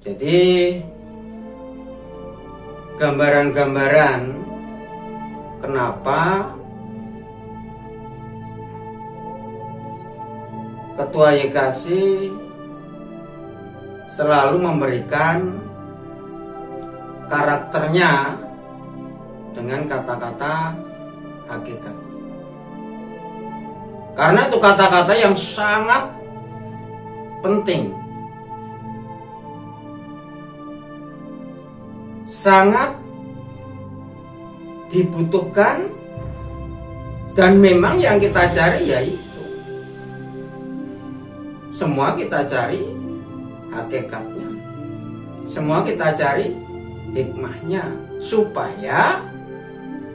Jadi gambaran-gambaran kenapa Ketua YKC selalu memberikan karakternya dengan kata-kata hakikat. Karena itu kata-kata yang sangat penting, sangat dibutuhkan, dan memang yang kita cari yaitu semua kita cari hakikatnya, semua kita cari hikmahnya supaya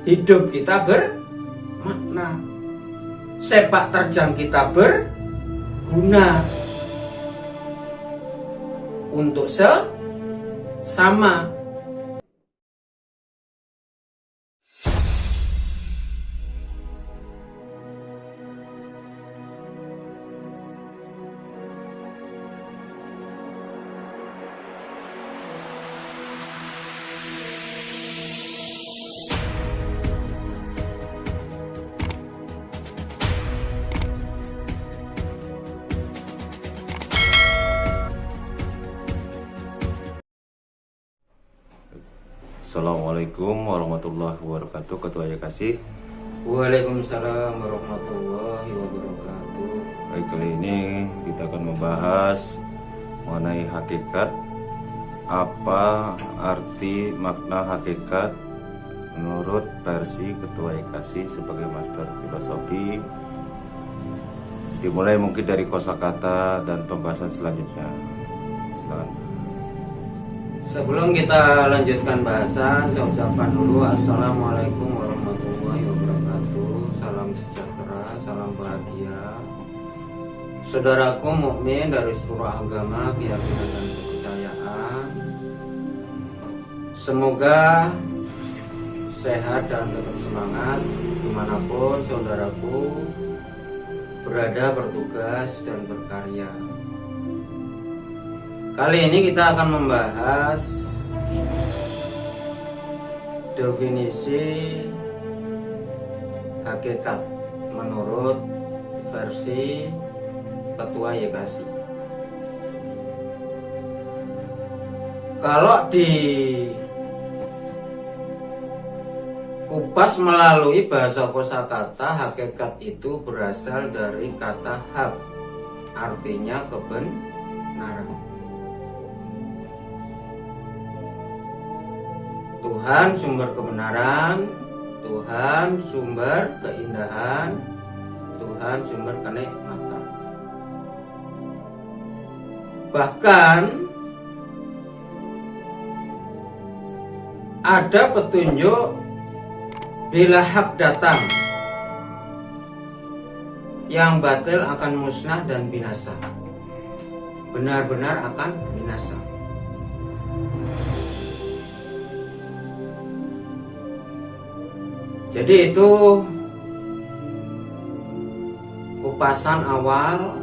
hidup kita bermakna, sepak terjang kita berguna untuk sesama. Assalamualaikum warahmatullahi wabarakatuh, Ketua YKC. Waalaikumsalam warahmatullahi wabarakatuh. Baik, kali ini kita akan membahas mengenai hakikat. Apa arti makna hakikat menurut versi Ketua YKC sebagai master filosofi? Dimulai mungkin dari kosakata dan pembahasan selanjutnya. Silakan. Sebelum kita lanjutkan bahasan, saya ucapkan dulu Assalamualaikum warahmatullahi wabarakatuh. Salam sejahtera, salam bahagia. Saudaraku mukmin dari seluruh agama, keyakinan dan kepercayaan, semoga sehat dan tetap semangat dimanapun saudaraku berada, bertugas dan berkarya. Kali ini kita akan membahas definisi hakikat menurut versi Ketua YKC. Kalau dikupas melalui bahasa kosakata, hakikat itu berasal dari kata hak, artinya kebenaran. Tuhan sumber kebenaran, Tuhan sumber keindahan, Tuhan sumber kenikmatan. Bahkan ada petunjuk bila hak datang, yang batil akan musnah dan binasa, benar-benar akan binasa. Jadi itu kupasan awal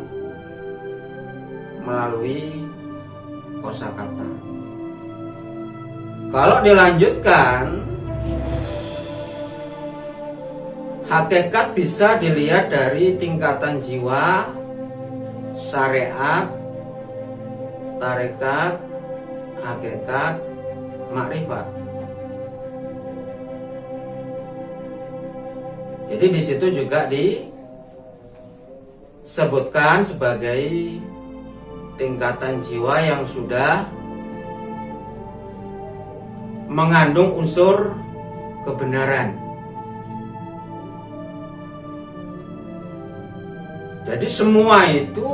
melalui kosakata. Kalau dilanjutkan, hakikat bisa dilihat dari tingkatan jiwa, syariat, tarekat, hakikat, makrifat. Jadi di situ juga disebutkan sebagai tingkatan jiwa yang sudah mengandung unsur kebenaran. Jadi semua itu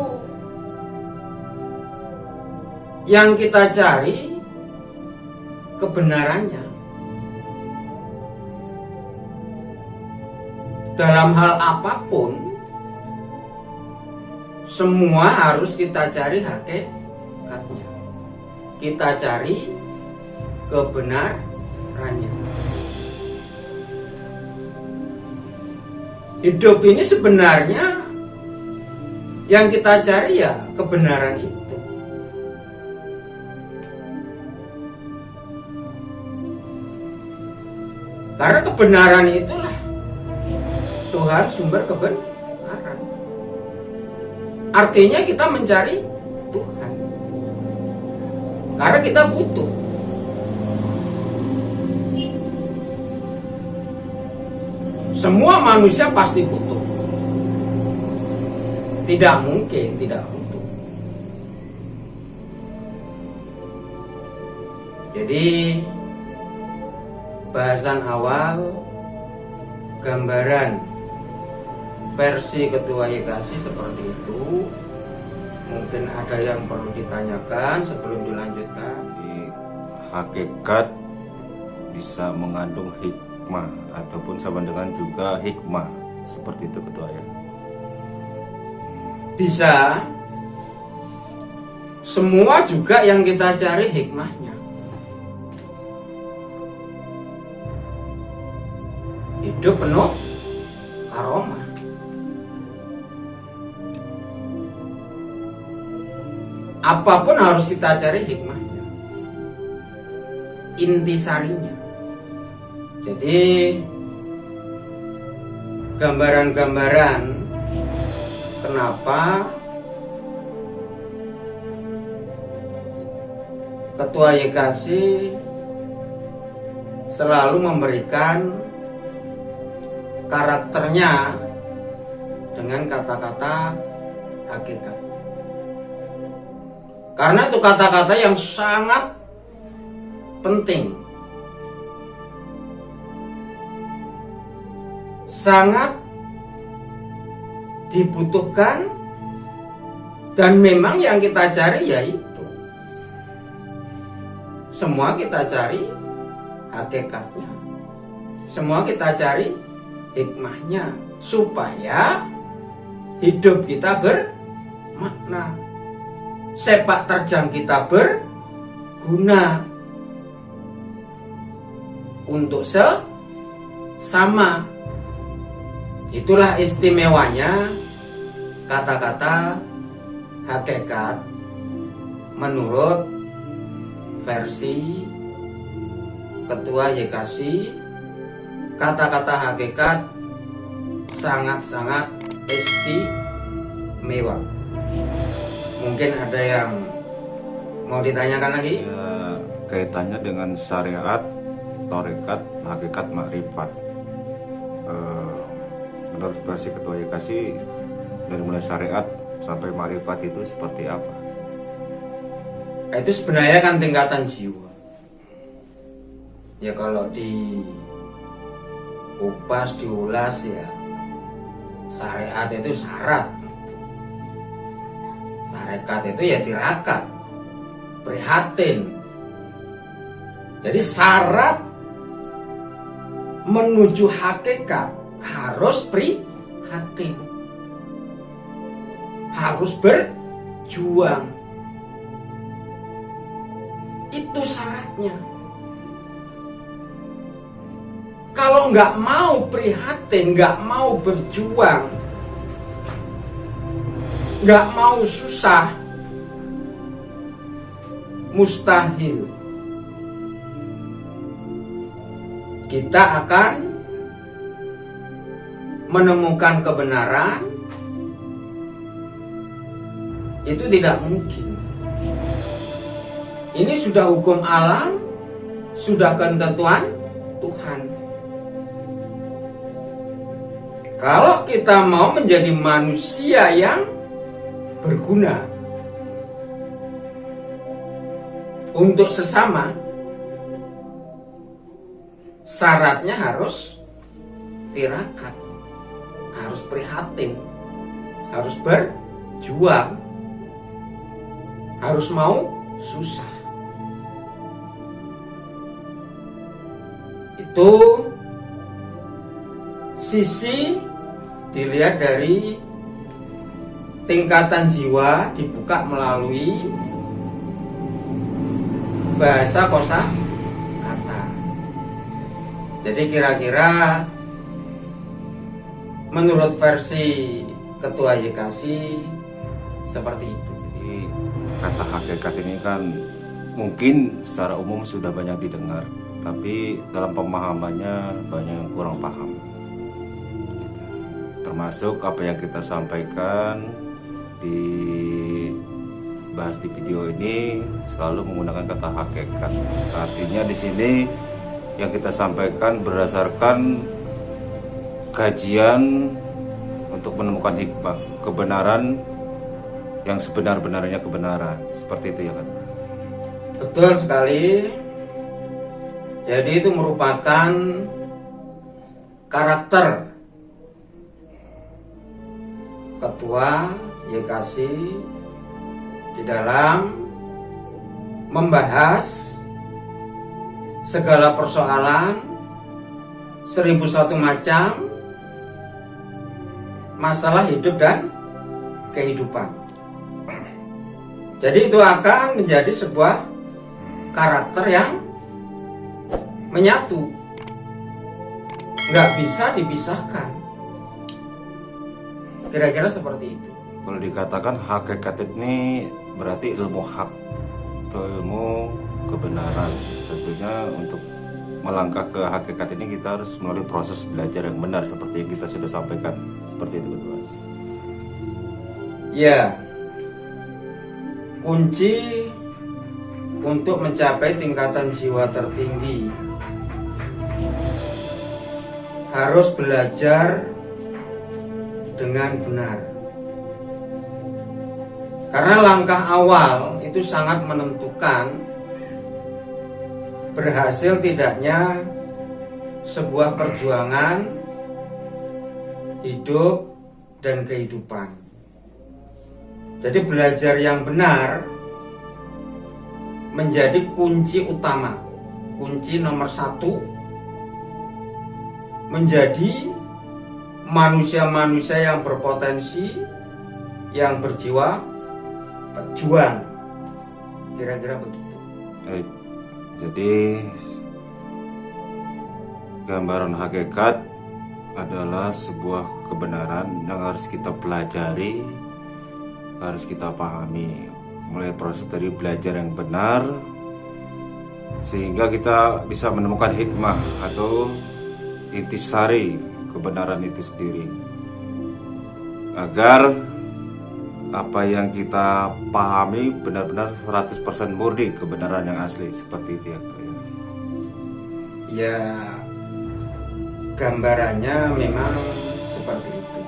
yang kita cari kebenarannya. Dalam hal apapun, semua harus kita cari hakikatnya. Kita cari kebenarannya. Hidup ini sebenarnya yang kita cari ya kebenaran itu. Karena kebenaran itulah Tuhan sumber kebenaran. Artinya kita mencari Tuhan karena kita butuh. Semua manusia pasti butuh. Tidak mungkin tidak butuh. Jadi bahasan awal, gambaran versi Ketua YKASI seperti itu. Mungkin ada yang perlu ditanyakan sebelum dilanjutkan. Jadi hakikat bisa mengandung hikmah ataupun sama dengan juga hikmah, seperti itu Ketua ya. Bisa. Semua juga yang kita cari hikmahnya. Hidup penuh karomah. Apapun harus kita cari hikmahnya, intisarinya. Jadi gambaran-gambaran kenapa Ketua YKASI selalu memberikan karakternya dengan kata-kata hakikat. Karena itu kata-kata yang sangat penting, sangat dibutuhkan, dan memang yang kita cari yaitu semua kita cari hakikatnya, semua kita cari hikmahnya supaya hidup kita bermakna, sepak terjang kita berguna untuk sesama. Itulah istimewanya kata-kata hakikat menurut versi Ketua YKASI. Kata-kata hakikat sangat-sangat istimewa. Mungkin ada yang mau ditanyakan lagi? Ya, kaitannya dengan syariat, tarekat, hakikat, makrifat. Menurut versi Ketua YKASI, dari mulai syariat sampai makrifat itu seperti apa? Itu sebenarnya kan tingkatan jiwa. Ya kalau dikupas, diulas ya, syariat itu syarat, tarekat itu ya tirakat, prihatin. Jadi syarat menuju hakikat harus prihatin, harus berjuang. Itu syaratnya. Kalau nggak mau prihatin, nggak mau berjuang, nggak mau susah, mustahil kita akan menemukan kebenaran. Itu tidak mungkin. Ini sudah hukum alam, sudah ketentuan Tuhan. Kalau kita mau menjadi manusia yang berguna untuk sesama, syaratnya harus tirakat, harus prihatin, harus berjuang, harus mau susah. Itu sisi dilihat dari tingkatan jiwa dibuka melalui bahasa kosa kata. Jadi kira-kira menurut versi Ketua YKASI seperti itu. Jadi kata hakikat ini kan mungkin secara umum sudah banyak didengar, tapi dalam pemahamannya banyak yang kurang paham. Termasuk apa yang kita sampaikan bahas di video ini selalu menggunakan kata hakikat. Artinya di sini yang kita sampaikan berdasarkan kajian untuk menemukan hikmah, kebenaran yang sebenar-benarnya kebenaran. Seperti itu ya kan? Betul sekali. Jadi itu merupakan karakter Ketua YKC di dalam membahas segala persoalan 1001 macam masalah hidup dan kehidupan. Jadi itu akan menjadi sebuah karakter yang menyatu, nggak bisa dipisahkan. Kira-kira seperti itu. Kalau dikatakan hakikat ini berarti ilmu hak atau ilmu kebenaran. Tentunya untuk melangkah ke hakikat ini kita harus melalui proses belajar yang benar seperti yang kita sudah sampaikan. Seperti itu Ketua. Ya, kunci untuk mencapai tingkatan jiwa tertinggi harus belajar dengan benar. Karena langkah awal itu sangat menentukan berhasil tidaknya sebuah perjuangan hidup dan kehidupan. Jadi belajar yang benar menjadi kunci utama, kunci nomor 1 menjadi manusia-manusia yang berpotensi, yang berjiwa pejuang. Kira-kira begitu. Jadi gambaran hakikat adalah sebuah kebenaran yang harus kita pelajari, harus kita pahami. Mulai proses dari belajar yang benar sehingga kita bisa menemukan hikmah atau intisari kebenaran itu sendiri, agar apa yang kita pahami benar-benar 100% murni kebenaran yang asli. Seperti itu ya. Ya, gambarannya memang seperti itu.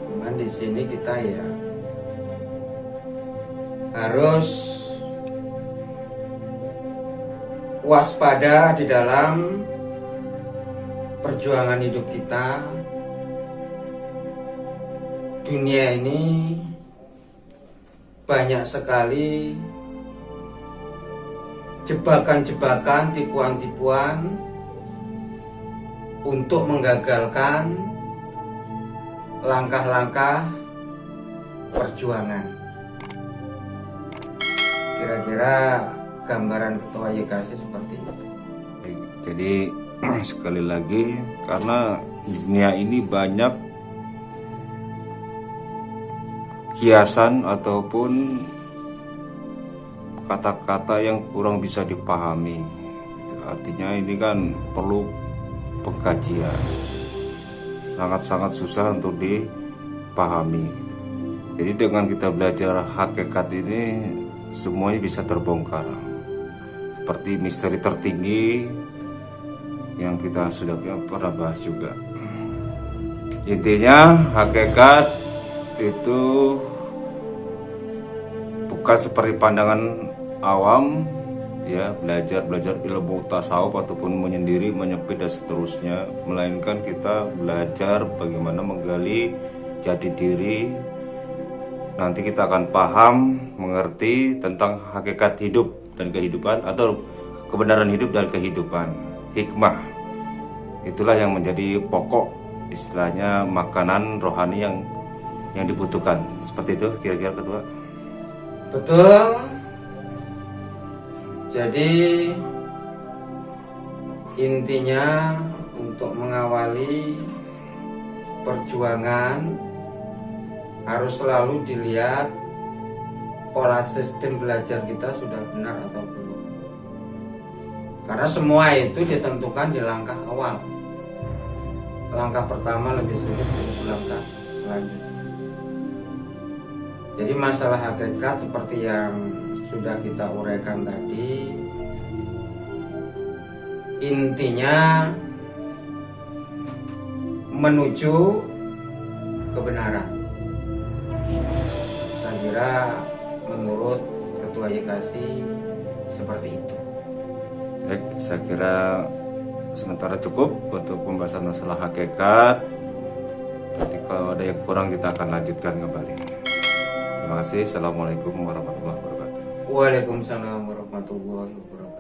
Cuman di sini kita ya harus waspada di dalam perjuangan hidup kita. Dunia ini banyak sekali jebakan-jebakan, tipuan-tipuan untuk menggagalkan langkah-langkah perjuangan. Kira-kira gambaran Ketua YKC seperti itu. Jadi sekali lagi, karena dunia ini banyak kiasan ataupun kata-kata yang kurang bisa dipahami. Artinya ini kan perlu pengkajian, sangat-sangat susah untuk dipahami. Jadi dengan kita belajar hakikat ini, semuanya bisa terbongkar. Seperti misteri tertinggi yang kita sudah pernah bahas juga. Intinya hakikat itu bukan seperti pandangan awam ya, belajar ilmu tasawuf ataupun menyendiri, menyempit dan seterusnya, melainkan kita belajar bagaimana menggali jati diri. Nanti kita akan paham, mengerti tentang hakikat hidup dan kehidupan atau kebenaran hidup dan kehidupan. Hikmah itulah yang menjadi pokok, istilahnya makanan rohani yang dibutuhkan. Seperti itu kira-kira Ketua. Betul. Jadi intinya untuk mengawali perjuangan harus selalu dilihat pola sistem belajar kita sudah benar atau belum. Karena semua itu ditentukan di langkah awal. Langkah pertama lebih sulit dari langkah selanjutnya. Jadi masalah hakikat seperti yang sudah kita uraikan tadi, intinya menuju kebenaran. Saya kira menurut Ketua YKC seperti itu. Baik, saya kira sementara cukup untuk pembahasan masalah hakikat. Nanti kalau ada yang kurang kita akan lanjutkan kembali. Terima kasih. Assalamualaikum warahmatullahi wabarakatuh. Waalaikumsalam warahmatullahi wabarakatuh.